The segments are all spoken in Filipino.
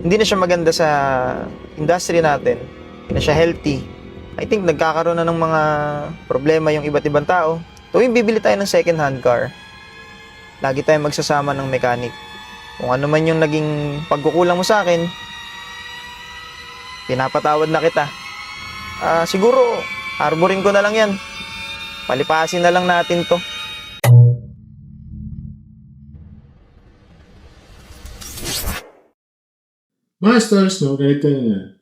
hindi na siya maganda sa industry natin, hindi na siya healthy. I think nagkakaroon na ng mga problema yung iba't ibang tao. Tuwing bibili tayo ng second hand car, lagi tayong magsasama ng mechanic. Kung ano man yung naging pagkukulang mo sa akin, pinapatawad na kita. Siguro, arborin ko na lang yan. Palipasin na lang natin to. Masters, no, ganito na.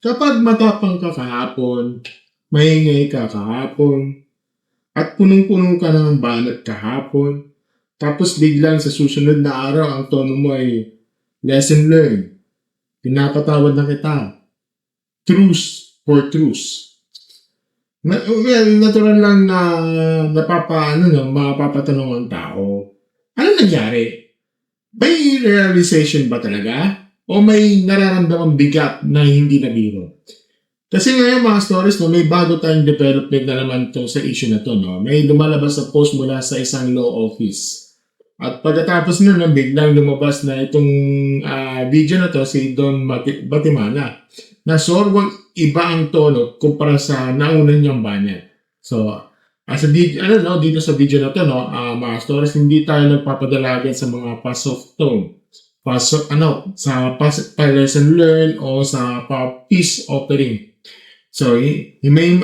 Kapag matapang ka kahapon, maingay ka kahapon, at punong-puno ka ng banat kahapon, tapos biglang sa susunod na araw, ang tono mo ay lesson learned. Pinapatawad na kita. Truce for truce. Natural lang na mapapatanong ang tao. Ano nangyari? May realization ba talaga? O may nararamdamang bigat na hindi nabiro? Kasi ngayon mga stories, no, may bago tayong development na naman to sa issue na to. No? May lumalabas na post mula sa isang law office. At pagkatapos nun, biglang lumabas na itong video na to si Don Batimana na sorwang iba ang tono kumpara sa nauna niyang banner. So, as a dito sa video na to, no, mga stories, hindi tayo nagpapadalagan sa mga pa-soft tone. Sa lesson learn o sa peace offering. So, himay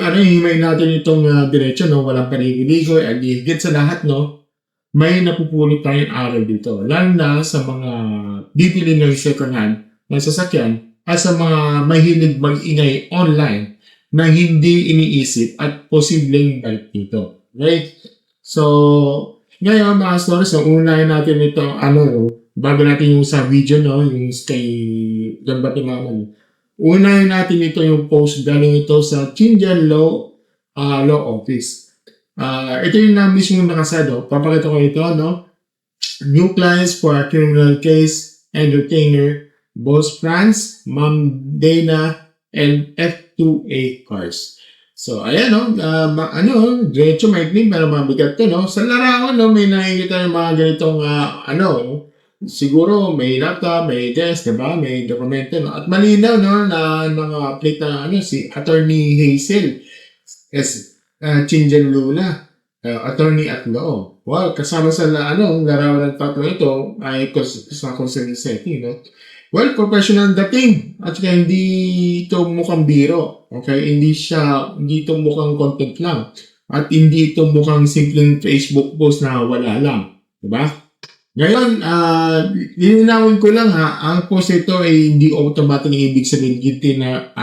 natin itong diretso, no, walang panigiligo, at higit sa lahat, no, may napupulot tayong aral dito. Lalo na sa mga bibili ng second hand na sasakyan at sa mga mahilig mag-ingay online na hindi iniisip at posibleng balik dito. Okay? So, ngayon mga stories, unahin natin ito, bago natin yung sa video, no, yung kay Don Batimana. Unahin natin ito yung post galing ito sa Chindian Law Office. Ito yung na mismo nakasado. Papakita ko ito, no? New clients for a criminal case, entertainer, Boss Franz, Ma'am Dana, and F2A Cars. So, ayan, no? Diretso maikling pero mabigat to, no? Sa larawan, no, may nakikita yung mga ganitong, siguro may laptop, may desk, diba? May dokumento, no? At malinaw, no, na mga plate na, si Attorney Hazel. Yes, Chindian Luna, attorney at law. Well, kasama sa larawan ng tatlo ito ay sa counseling setting, no? Well, professional dating at saka hindi ito mukhang biro. Okay? Hindi ito mukhang content lang. At hindi ito mukhang simpleng Facebook post na wala lang. Diba? Ngayon, lilinawin ko lang ang post ito ay hindi automatic ibig sabihin guilty na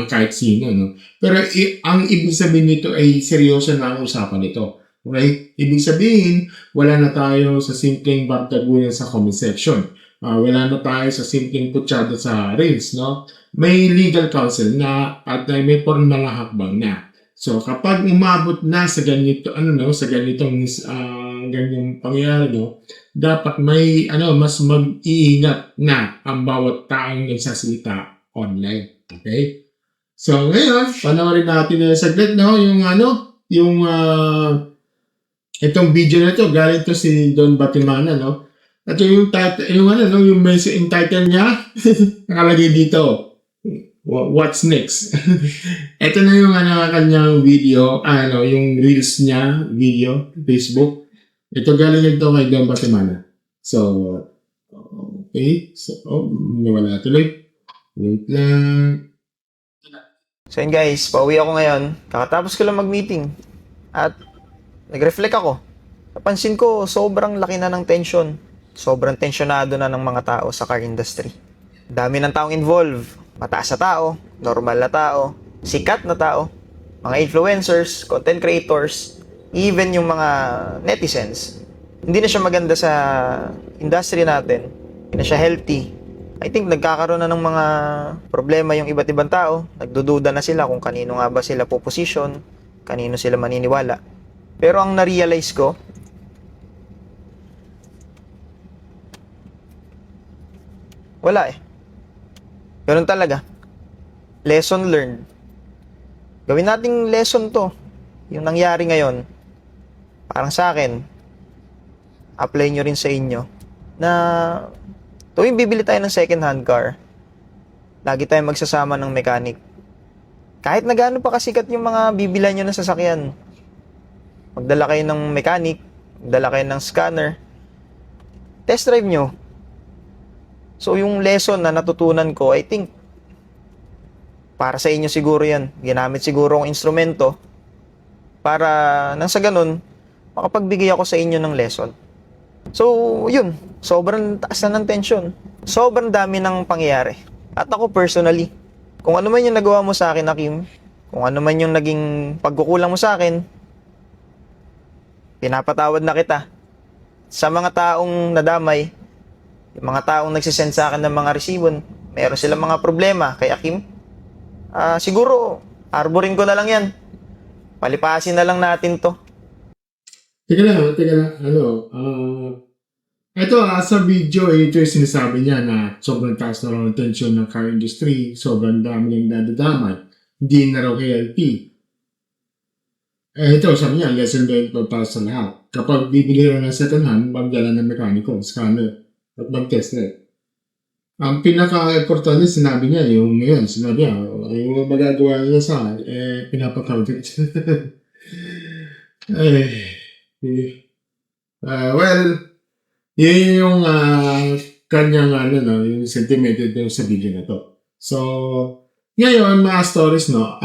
kahit sino. No? Pero ang ibig sabihin nito ay seryoso na ang usapan nito. Okay? Ibig sabihin, wala na tayo sa simpleng bardagulan sa comment section. Wala na tayo sa simpleng putsada sa reels, no? May legal counsel na at may formal na hakbang na. So, kapag umabot na sa ganito, sa ganitong ganyang pangyayari, no? Dapat may, mas mag-iingat na ang bawat taong nagsasalita online. Okay? So, ngayon, panoorin natin na saglit, no? Itong video na ito, galing to si Don Batimana, no? At yung title niya, nakalagay dito, what's next? Ito na yung kanyang video, yung reels niya, video, Facebook. Ito galing ito kay Don Batimana. So, okay. So, nawala tuloy. Wait lang. So yun guys, pauwi ako ngayon. Kakatapos ko lang mag-meeting. At nag-reflect ako. Napansin ko, sobrang laki na ng tension. Sobrang tensionado na ng mga tao sa car industry. Dami ng taong involved. Mataas na tao, normal na tao, sikat na tao, mga influencers, content creators, even yung mga netizens. Hindi na siya maganda sa industry natin. Hindi na siya healthy. I think nagkakaroon na ng mga problema yung iba't ibang tao. Nagdududa na sila kung kanino nga ba sila po-position, kanino sila maniniwala. Pero ang na-realize ko, wala eh. Ganun talaga. Lesson learned. Gawin nating lesson to. Yung nangyari ngayon, parang sa akin, apply nyo rin sa inyo, na tuwing bibili tayo ng second hand car, lagi tayong magsasama ng mechanic. Kahit na gaano pa kasikat yung mga bibilan nyo ng sasakyan, magdala kayo ng mechanic, magdala kayo ng scanner, test drive nyo. So yung lesson na natutunan ko, I think, para sa inyo siguro yan. Ginamit siguro ang instrumento para nang sa ganun, makapagbigay ako sa inyo ng lesson. So, yun. Sobrang taas na ng tension. Sobrang dami ng pangyayari. At ako personally, kung ano man yung nagawa mo sa akin, Hakim, kung ano man yung naging pagkukulang mo sa akin, pinapatawad na kita. Sa mga taong nadamay, yung mga taong nagsisend sa akin ng mga resibon, meron silang mga problema kay Hakim, siguro, arborin ko na lang yan. Palipasin na lang natin to. Teka lang. Ito sa video, ito yung sinasabi niya na sobrang taas na raw ang tension ng car industry, sobrang dami ng nadadamay, hindi na raw KLP. Ito, sabi niya, lesson learned para sa lahat. Kapag bibili rin ng second hand, magdala ng mekaniko, scanner, at mag-test drive. Ang pinaka-importante, sinabi niya, yung ngayon, sinabi niya, yung magagawa niya sa akin, pinapakawit. Well, yun yung kanyang yung sentiment yung sa video na to. So, ngayon, mga stories, no,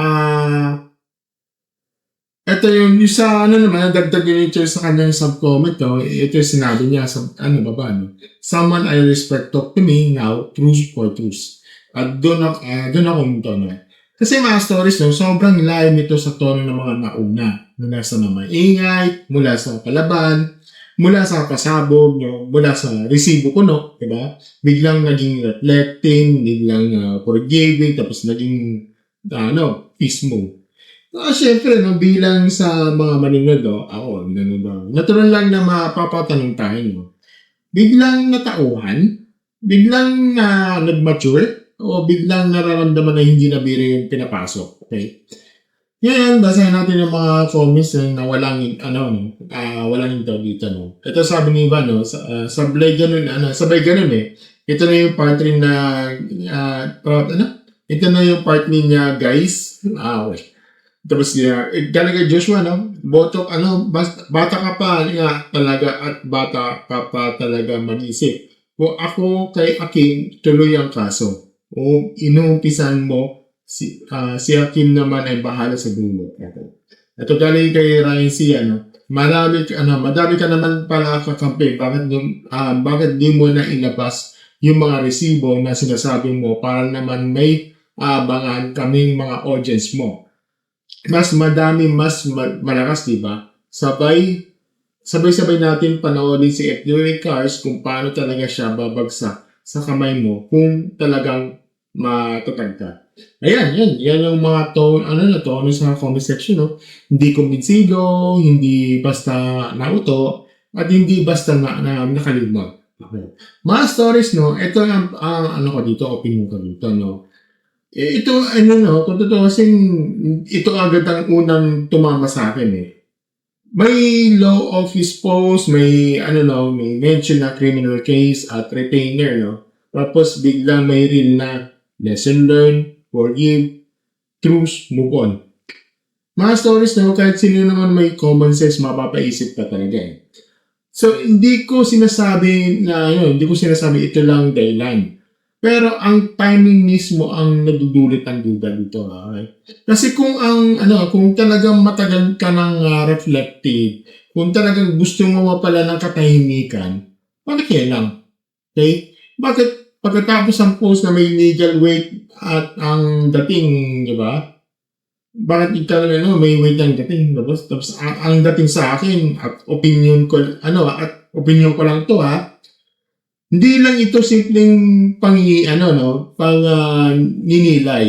ito yung sa naman, dagdag yun ito sa kanyang sub-comment, no, ito yung sinabi niya sa, someone I respect talk to me now, truth for truth. At doon ako nito, no. Kasi mga stories, no, sobrang layo nito sa tono ng mga nauna, mula sa maingay, mula sa kalaban, mula sa pasabog, no, mula sa resibo ko, no, diba? Biglang naging reflecting, biglang forgiving, tapos naging, peace mode. Siyempre, no, bilang sa mga manunod, ako, natural lang na mapapatanong tayo, no? Biglang natauhan, biglang nag-mature, o biglang nararamdaman na hindi na biro yung pinapasok, okay? Ngayon, basahin natin yung mga comments na walang intro dito, no. Ito sabi ni Ivan, no, sabay ganun eh. Ito na yung part rin na, ito na yung part niya, guys. Okay. Tapos talaga Joshua, no, bata ka pa nga talaga at bata ka pa talaga mag-isip. Kung ako kay Hakim, tuloy ang kaso. O inumpisan mo, si Hakim naman ay bahala sa dulo. Ito galing kay Ryan C. Madami ka naman pala kakampi. Bakit di mo na ilabas yung mga resibo na sinasabi mo para naman may abangan kaming mga audience mo. Mas madami, mas malakas, di ba? Sabay-sabay natin panoodin si FDW Cars kung paano talaga siya babagsak sa kamay mo kung talagang matatag ka. Ayan, yan yung mga tono sa comment section, no? Hindi kumbinsido, hindi basta nauto, at hindi basta nakalimot. Okay. Mga stories, no? Ito ang opinion ko dito, no? Ito, kung totoo kasing, ito agad ang unang tumama sa akin, eh. May law office post, may mention na criminal case at retainer, no? Tapos biglang may real na lesson learned, forgive, truth, move on. Mga stories na kahit sino naman may common sense, mapapaisip ka talaga, eh. So, hindi ko sinasabi ito lang dahilan. Pero ang timing mismo ang nadudulot ang duda dito. Okay? Kasi kung talagang matagal ka ng reflective, kung talagang gusto mo pala ng katahimikan, bakit lang? Okay? Bakit pagkatapos ang post na may legal weight at ang dating, di ba? Bakit ikaw may weight ang dating? Tapos ang dating sa akin at opinion ko lang to, ha? Hindi lang ito simpleng ninilay.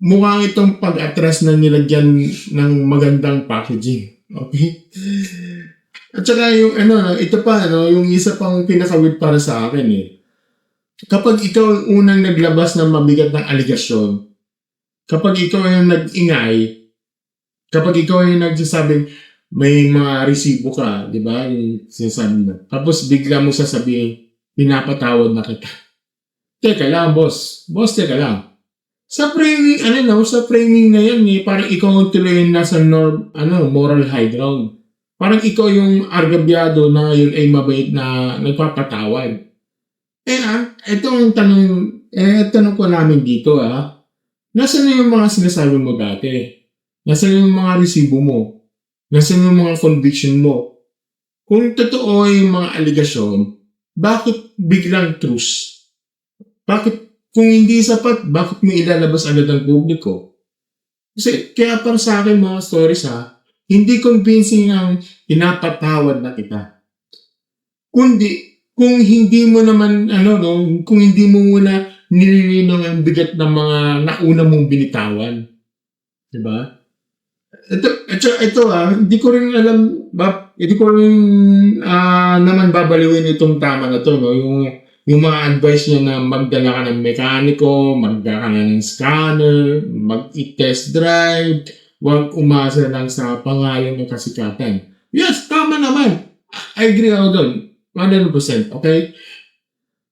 Mukhang itong pag-atras na nilagyan ng magandang packaging. Okay? At saka yung ito pa, yung isa pang pinakawid para sa akin, eh. Kapag ikaw ang unang naglabas ng mabigat ng aligasyon, kapag ikaw ang nag-ingay, kapag ikaw ang nagsasabing may mga resibo ka, di ba? Yung sinasabi mo. Tapos bigla mo sasabihin, pinapatawad na kita. Teka lang, boss. Boss, teka lang. Sa framing, sa framing na yan parang ikaw ang tuloy yung nasa moral high ground. Parang ikaw yung argabyado na ngayon ay mabait na nagpapatawad. Ito ang tanong ko namin dito Nasaan na yung mga sinasabi mo dati? Nasaan yung mga resibo mo? Nasaan yung mga conviction mo? Kung totoo yung mga aligasyon, bakit biglang truce? Bakit kung hindi sapat, bakit mo ilalabas agad ang publiko? Kasi kaya para sa akin mga stories hindi convincing ang pinapatawad na kita. Kundi, kung hindi mo naman, kung hindi mo muna nililinaw ang bigat ng mga nauna mong binitawan. Diba? Ito hindi ko rin alam, hindi ko rin naman babaliwin itong tama na to, no? Yung mga advice niya na magdala ka ng mekaniko, magdala ka ng scanner, mag-test drive, huwag umasa lang sa pangalan ng kasikatan. Yes, tama naman. I agree ako doon. 100%, okay?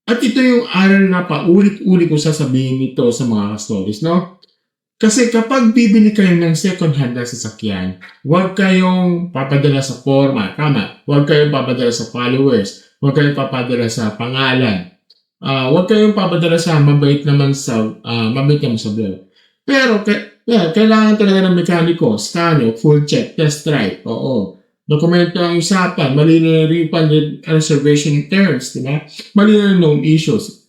At ito yung aral na paulit-ulit ko sasabihin nito sa mga stories, no? Kasi kapag bibili kayo ng second hand na sasakyan, huwag kayong papadala sa format, tama? Huwag kayong papadala sa followers, huwag kayong papadala sa pangalan. Huwag kayong papadala sa mabait naman sa blog. Pero kailangan talaga ng mekaniko, scanner, full check, test drive, oo. Dokumento ang usapan, malinaw na refund reservation terms, di ba? Malinaw known issues.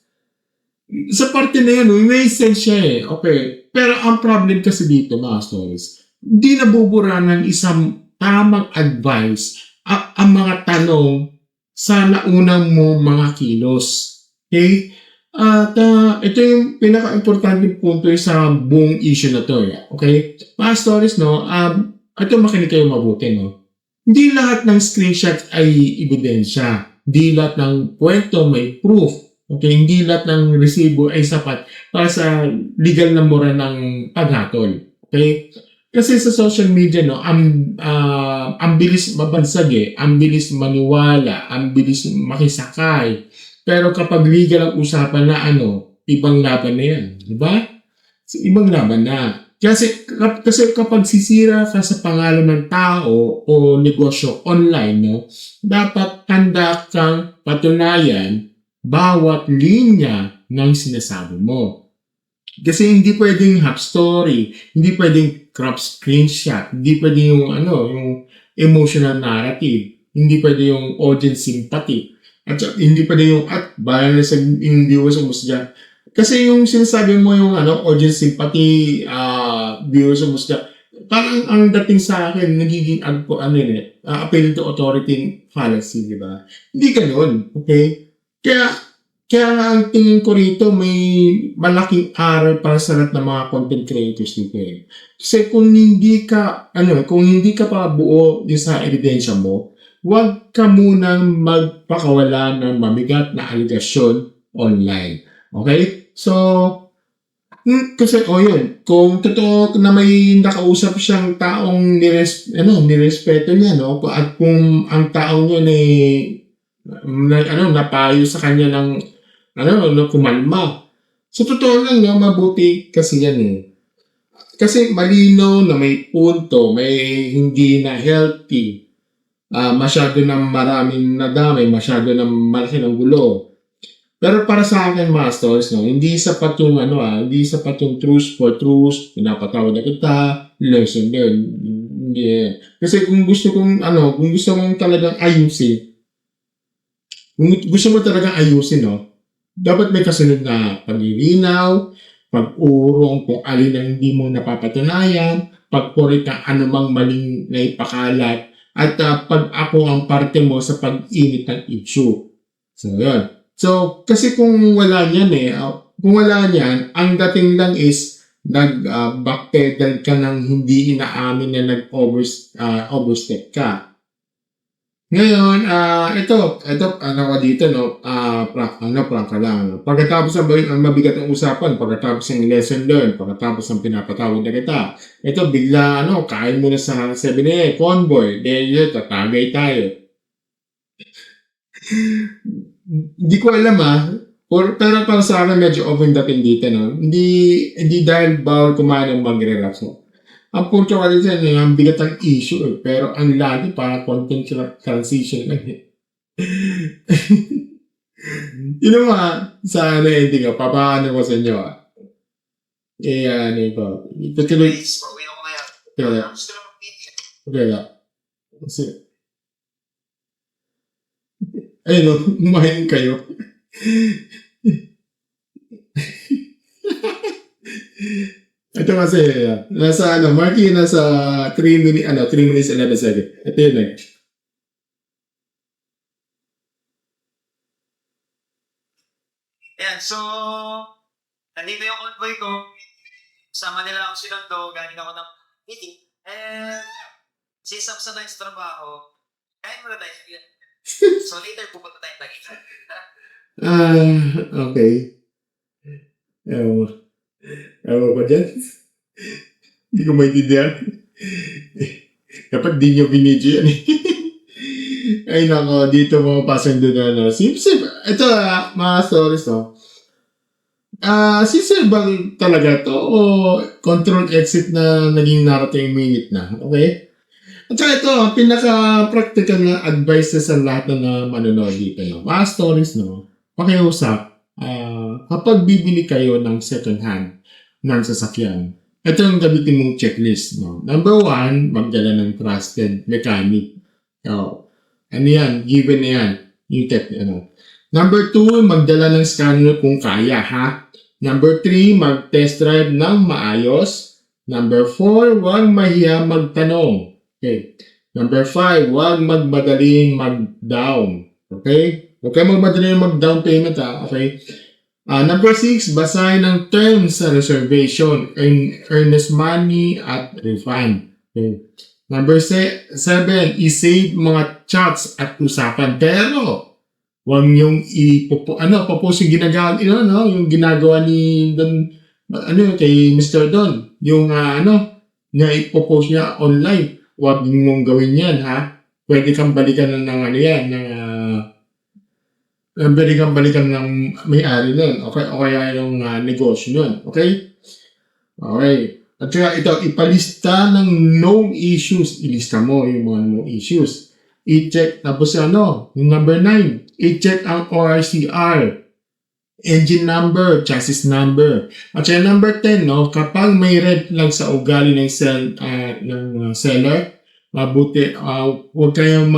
Sa parte na yan, may sense siya okay. Pero ang problem kasi dito, mga stories, hindi nabubura ng isang tamang advice ang mga tanong sa naunang mo mga kilos. Okay? At ito yung pinaka-importante punto sa buong issue na to. Okay? Mga stories, ito makinig kayo mabuti, no? Hindi lahat ng screenshot ay ebidensya. Hindi lahat ng kwento may proof. Okay? Hindi lahat ng resibo ay sapat para sa legal na mura ng paghatol. Okay? Kasi sa social media, ang bilis mabansag ang bilis maniwala, ang bilis makisakay. Pero kapag legal ang usapan na ibang laban na yan. Di ba? Ibang laban na. Kasi kapag sisira ka sa pangalan ng tao o negosyo online, dapat handa kang patunayan bawat linya ng sinasabi mo. Kasi hindi pwedeng half story, hindi pwedeng crop screenshot, hindi pwedeng yung emotional narrative, hindi pwedeng yung audience sympathy, at hindi pwedeng yung bayan na sa yung viewers umusga. Kasi yung sinasabi mo yung audience sympathy, viewers umusga, parang ang dating sa akin, nagiging appeal to authority fallacy, di ba? Hindi ganun, okay? Kaya ang tingin ko rito, may malaking aral para sa lahat ng mga content creators dito Kasi kung hindi ka pa buo din sa ebidensya mo, huwag ka munang magpakawala ng mamigat na aligasyon online. Okay? So, kasi yun, kung totoo na may nakausap siyang taong nirespeto niya, at kung ang taong yun napayo sa kanya ng kumalma. Sa totoo lang, mabuti kasi yan Kasi malinaw na may punto, may hindi na healthy, masyado ng maraming nadamay, masyado ng malaki ng gulo. Pero para sa akin, mga stories, hindi sapat yung hindi sapat yung truth for truth, pinapatawad na kita, lesson learned. Yeah. Kasi kung gusto kong talagang ayusin, kung gusto mo talagang ayusin, dapat may kasunod na paglilinaw, pag-urong kung alin ang hindi mo napapatunayan, pagpurit ng anumang maling na ipakalat, at pag ako ang parte mo sa pag-init ng issue. So, yun. So, kasi kung wala niyan, ang dating lang is backpedal ka ng hindi inaamin na nag-overstep ka. Ngayon, ito dito, prank ka lang. Pagkatapos ang mabigat ng usapan, pagkatapos ng lesson learned, pagkatapos ng pinapatawag na kita, ito bigla, kain mo na sa 7 convoy, then tatagay tayo. Hindi ko alam Pero para sa akin, medyo open dating dito, no? Hindi dahil bawal kumain ng magre-rap. So, ang punto ka dito, ang bigat ang issue, eh. Pero ang lagi para content transition lang, eh. You know sa ano, hindi ko, papaano ko sa inyo, ano ito. Itutuloy. Guys, pauwi ako ngayon. Kaya, Gusto lang mag-meeting. kaya. Kasi, ayun, no, kumain kayo. Ito kasi, nasa Marky, nasa 3 minutes, 3 minutes 11 seconds. Ito yun, eh. Ayan, so, nandito yung convoy ko. Kasama nila ako si Londo, galing ako ng meeting. And, since ako sa tayo sa trabaho, kain muna tayo. So, later pupunta tayo Tagaytay. Okay. Ewan ko dyan. Hindi ko maintindihan. Dapat di nyo binidyo yan, eh. Ay nako, dito mo pasang doon, ano. Sip. Ito, mga stories, no. Si Sir Bang talaga to o control exit na naging narrative minute na, okay? At saka ito, pinaka-practical na advice sa lahat na manonood dito, no? Mga stories, no? Pakiusap, kapag bibili kayo ng second hand ng sasakyan, ito yung gamitin mong checklist, no? Number 1, magdala ng trusted mechanic. Ano yan? Given na yan. Yung Number 2, magdala ng scanner kung kaya, ha? Number 3, mag-test drive ng maayos. Number 4, huwag mahiya magtanong. Okay. Number 5, huwag magmadaling mag-down. Okay? Huwag kayo magmadaling mag-down payment, ha? Okay? Number 6, basahin ng terms sa reservation, earnest money at refund. Okay? Number 7, i-save mga chats at usapan. Pero, huwag niyong popost yung ginagawa, yung ginagawa ni Don, kay Mr. Don. Yung, na ipopost niya online. Huwag mong gawin yan, ha? Pwede kang balikan ng pwede kang balikan ng may-ari nun. Okay? O kaya yung negosyo nun. Okay? Okay. At saka ito, ipalista ng known issues. Ilista mo yung mga known issues. I-check, tapos yung number 9, i-check ang ORCR, engine number, chassis number. At saka number 10, no, kapag may red flag sa ugali ng seller, mabuti, huwag kayong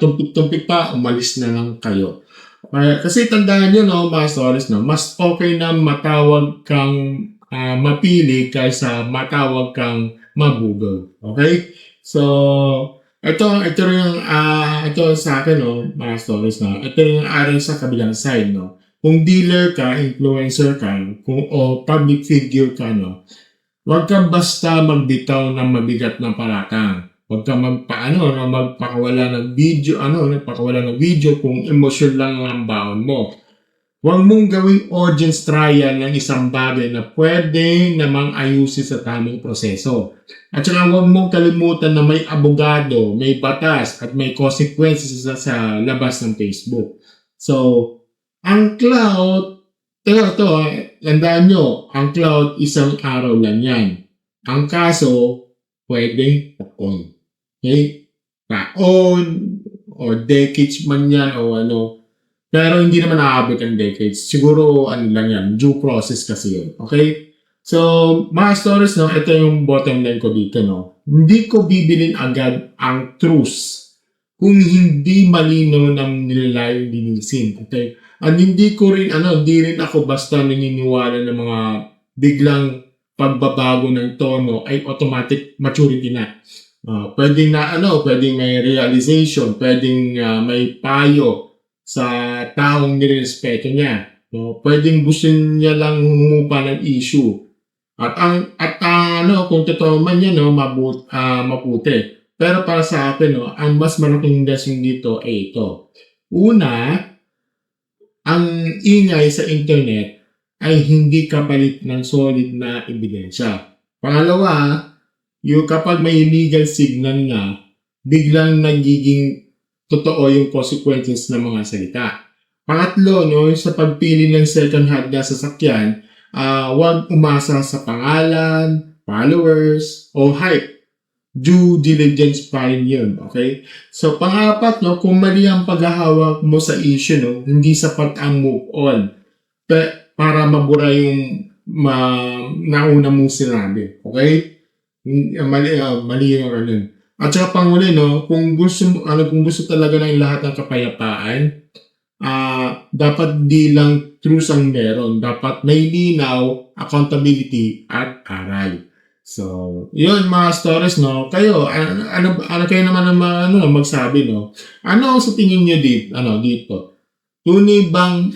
tumpik-tumpik pa, umalis na lang kayo. Kasi tandaan nyo, no, mga stories, no, mas okay na matawag kang mapili kaysa matawag kang mabugol. Okay? So, ito sa akin, no, mga stories na. Ito yung aral sa kabilang side, no. Kung dealer ka, influencer ka, o public figure ka, no, huwag ka basta magbitaw ng mabigat na paratang. Huwag ka magpakawala ng video kung emosyon lang ang baon mo. Huwag mong gawing audience trial ng isang bagay na pwede namang ayusin sa tamang proseso. At saka huwag mong kalimutan na may abogado, may batas, at may consequences sa labas ng Facebook. So, ang cloud, tandaan nyo, ang cloud isang araw lang yan. Ang kaso, pwedeng taon. Okay? Taon, or decades man yan, o pero hindi naman naaabot ang decades. Siguro, lang yan, due process kasi yun. Okay? So, mga stories, no, ito yung bottom line ko dito, no. Hindi ko bibilin agad ang truths kung hindi malinaw ng nilalayong linisin. Okay? At hindi rin ako basta naniniwala ng mga biglang pagbabago ng tono ay automatic maturity na. Pwedeng may realization, pwedeng may payo sa taong nirespeto niya. No? Pwedeng gusto niya lang humupa ng issue. At kung totoo man yan, maputi. Pero para sa akin, ang mas malaking lesson dito ay ito. Una, ang ingay sa internet ay hindi kapalit ng solid na ebidensya. Pangalawa, kapag may legal signal na, biglang nagiging totoo yung consequences ng mga salita. Pangatlo, no, sa pagpili ng second hand na sasakyan, huwag umasa sa pangalan, followers, o hype. Due diligence pa rin yun, okay? So, pang-apat, no, kung mali ang paghahawak mo sa issue, no, hindi sapat ang move on para mabura yung nauna mong sinabi, okay? Mali yung ano. At saka panghuli, no, kung gusto talaga ng lahat ng kapayapaan, dapat di lang truth ang meron. Dapat may linaw, accountability, at aral. So, yun mga stories, no? Kayo, ano kayo naman ang magsabi, no? Ano sa tingin nyo dito? Tunay bang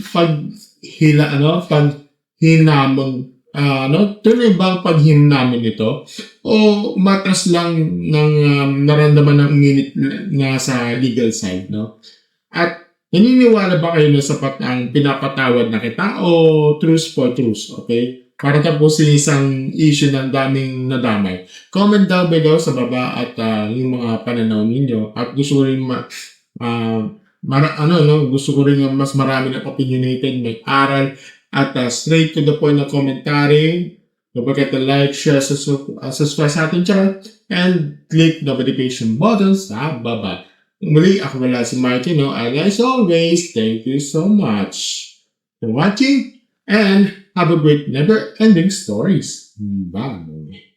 tunay bang paghinamon ito? O matas lang ng naramdaman ng init na sa legal side, no? At naniniwala ba kayo na sapat ang pinapatawad na kita o truth for truth, okay? Para tapusin isang issue ng daming nadamay. Comment down below sa baba at yung mga pananaw ninyo. At gusto ko rin gusto ko rin mas marami na opinionated, may aral, at straight to the point na commentary. Don't forget to like, share, subscribe sa ating channel, and click the notification button sa baba. Muli, ako wala si Martin, no? And as always, thank you so much for watching and have a great never-ending stories. Bye!